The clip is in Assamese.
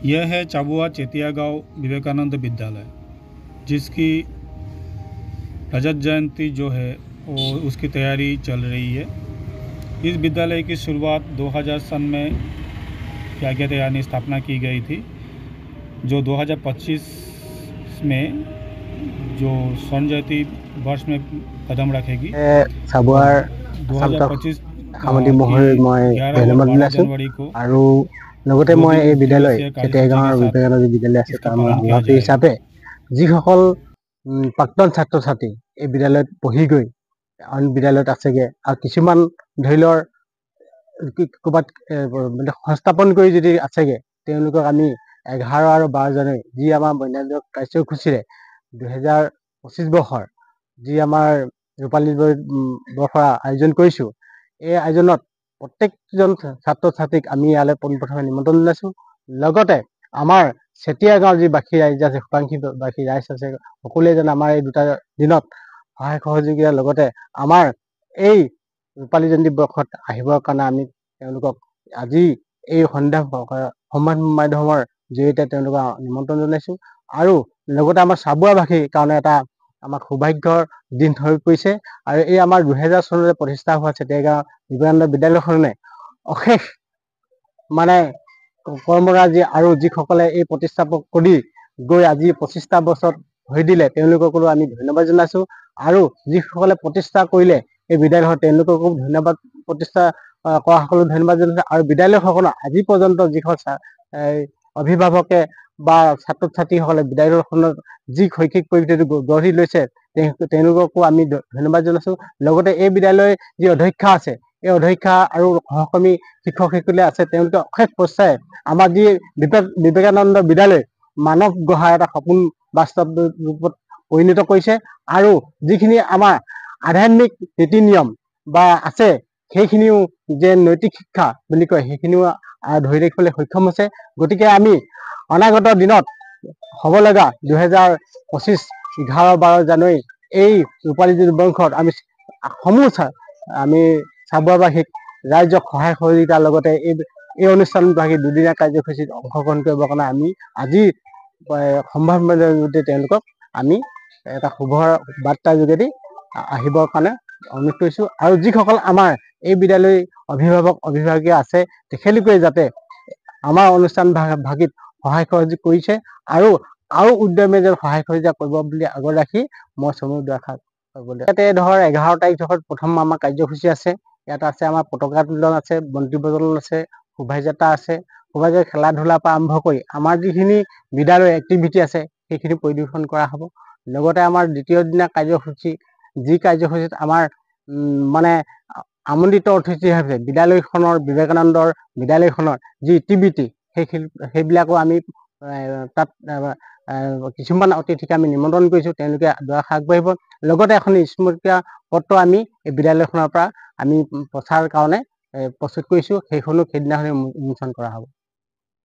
यह है चाबुआ चेतिया गांव विवेकानंद विद्यालय, जिसकी रजत जयंती जो है वो उसकी तैयारी चल रही है। इस विद्यालय की शुरुआत 2000 सन में क्या कहते हैं यानी स्थापना की गई थी, जो 2025 में जो स्वर्ण जयंती वर्ष में कदम रखेगी। চাবুৱাৰ 2025 সামন্তি মহোদয় মই 11 और ধন্যবাদ 12 জনাইছোঁ जनवरी को আৰু লগতে 2 মই এই বিদ্যালয় दिवसीय চেতিয়া कार्यसूची के গাঁৱৰ साथ বিবেকানন্দ বিদ্যালয় আছে इसका তাৰ মই पालन किया সভাপতি जाएगा। হিচাপে যিসকল প্ৰাক্তন ছাত্ৰ ছাত্ৰী এই বিদ্যালয়ত পঢ়ি গৈ আন বিদ্যালয়ত আছেগে আৰু কিছুমান ধৰি লওক ক'ৰবাত মানে সংস্থাপন কৰি যদি আছেগে তেওঁলোকক আমি 11 আৰু 12 জানুৱাৰী যি আমাৰ বন্যৰাজ্য কাৰ্যসূচীৰে 2025 বৰ্ষৰ যি আমাৰ ৰূপালী বৰ্ষৰ আয়োজন কৰিছোঁ, এই আয়োজনত প্ৰত্যেকজন ছাত্ৰ ছাত্ৰীক আমি ইয়ালৈ পোনপ্ৰথমে নিমন্ত্ৰণ জনাইছোঁ। লগতে আমাৰ চেতিয়া গাঁৱৰ যি বাসী ৰাইজ আছে, শতাংশী বাসী ৰাইজ আছে, সকলোৱে যেন আমাৰ এই দুটা দিনত সহায় সহযোগিতাৰ লগতে আমাৰ এই ৰূপালী জয়ন্তী বৰ্ষত আহিবৰ কাৰণে আমি তেওঁলোকক আজি এই সন্ধ্যা সন্মান মাধ্যমৰ জৰিয়তে তেওঁলোকক নিমন্ত্ৰণ জনাইছোঁ। আৰু লগতে আমাৰ চাবুৱাবাসীৰ কাৰণে এটা আমাৰ সৌভাগ্যৰ দিন হৈ পৰিছে। আৰু এই আমাৰ 2000 চনতে প্ৰতিষ্ঠা হোৱা চেতিয়াগাঁও বিবেকানন্দ বিদ্যালয়খনে অশেষ মানে কৰ্মৰাজি আৰু যিসকলে এই প্ৰতিষ্ঠা কৰি গৈ আজি 25টা বছৰত ভৰি দিলে তেওঁলোককো আমি ধন্যবাদ জনাইছোঁ। আৰু যিসকলে প্ৰতিষ্ঠা কৰিলে এই বিদ্যালয়খন তেওঁলোককো ধন্যবাদ, প্ৰতিষ্ঠা কৰা সকলো ধন্যবাদ জনাইছোঁ। আৰু বিদ্যালয়সকলক আজি পৰ্যন্ত যিখন অভিভাৱকে বা ছাত্ৰ ছাত্ৰীসকলে বিদ্যালয়খনত যি শৈক্ষিক পৰিৱেশটো গঢ়ি লৈছে তেওঁলোককো আমি ধন্যবাদ জনাইছোঁ। লগতে এই বিদ্যালয়ৰ যি অধ্যক্ষা আছে, এই অধ্যক্ষা আৰু সহকৰ্মী শিক্ষক শিক্ষয়িত্ৰী আছে, তেওঁলোকে অশেষ প্ৰচেষ্টাৰে আমাৰ যি বিবেকানন্দ বিদ্যালয় মানৱ গঢ়াৰ এটা সপোন বাস্তৱ ৰূপত পৰিণত কৰিছে। আৰু যিখিনি আমাৰ আধ্যাত্মিক নীতি নিয়ম বা আছে সেইখিনিও যে নৈতিক শিক্ষা বুলি কয় সেইখিনিও ধৰি ৰাখিবলৈ সক্ষম হৈছে। গতিকে আমি অনাগত দিনত হ'ব লগা 2025 11-12 জানুৱাৰী এই ৰূপালী বৰ্ষত আমি সমূহ আমি চাবুৱাবাসীক ৰাইজক সহায় সহযোগিতাৰ লগতে এই অনুষ্ঠানভাগী দুদিনীয়া কাৰ্যসূচীত অংশগ্ৰহণ কৰিবৰ কাৰণে আমি আজি সম্ভাৱনাৰ জৰিয়তে তেওঁলোকক আমি এটা শুভ বাৰ্তাৰ যোগেদি আহিবৰ কাৰণে অনুৰোধ কৰিছোঁ। আৰু যিসকল আমাৰ এই বিদ্যালয়ৰ অভিভাৱক অভিভাৱিকা আছে তেখেতলোকে যাতে আমাৰ অনুষ্ঠান ভাগিত সহায় সহযোগ কৰিছে আৰু উদ্যমে যেন সহায় সহযোগ কৰিব বুলি আগত ৰাখি মই চমু দুআষাৰ ক'বলৈ ইয়াতে ধৰ 11 তাৰিখ প্ৰথম আমাৰ কাৰ্যসূচী আছে। ইয়াত আছে আমাৰ পতাকা উত্তোলন আছে, বন্তি প্ৰজ্বলন আছে, শোভাযাত্ৰা আছে। শোভাযাত্ৰা খেলা ধূলাৰ পৰা আৰম্ভ কৰি আমাৰ যিখিনি বিদ্যালয়ৰ এক্টিভিটি আছে সেইখিনি পৰিদৰ্শন কৰা হ'ব। লগতে আমাৰ দ্বিতীয় দিনা কাৰ্যসূচী যি কাৰ্যসূচীত আমাৰ মানে আমন্ত্ৰিত অতিথি হৈছে বিদ্যালয়খনৰ বিবেকানন্দৰ বিদ্যালয়খনৰ যি এক্টিভিটি সেইবিলাকো আমি তাত কিছুমান অতিথিক আমি নিমন্ত্ৰণ কৰিছোঁ, তেওঁলোকে দুআষাৰ আগবাঢ়িব। লগতে এখন স্মৃতিকা পত্ৰ আমি এই বিদ্যালয়খনৰ পৰা আমি প্ৰচাৰৰ কাৰণে প্ৰস্তুত কৰিছোঁ, সেইখনো সেইদিনাখনি উন্মোচন কৰা হ'ব।